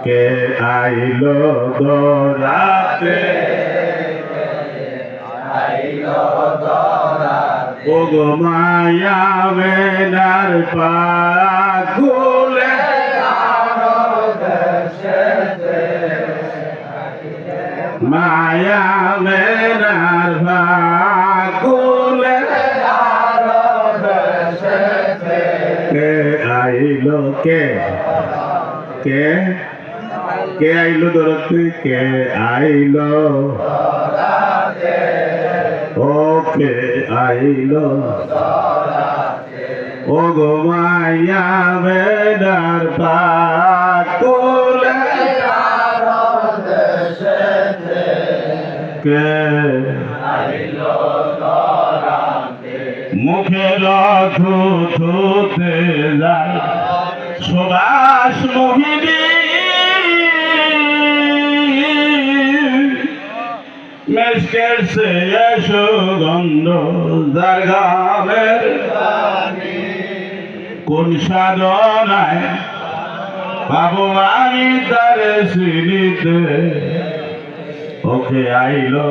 কে আইলো দরাতে ওগো মায়া বেনার পাগুলে মায়া বেনার পাগুলে কে আইলো কে আইলো দরতে কে আইলো ও কে আইলো ও গো মায়া বেদার পাকুলে কে মুখের ধুতে যায় সুবাস মোহিনী মেসকের সে সুগন্ধ যার গামের কোন সাধনায় বাবু আমি তার সিনিতে ওকে আইলো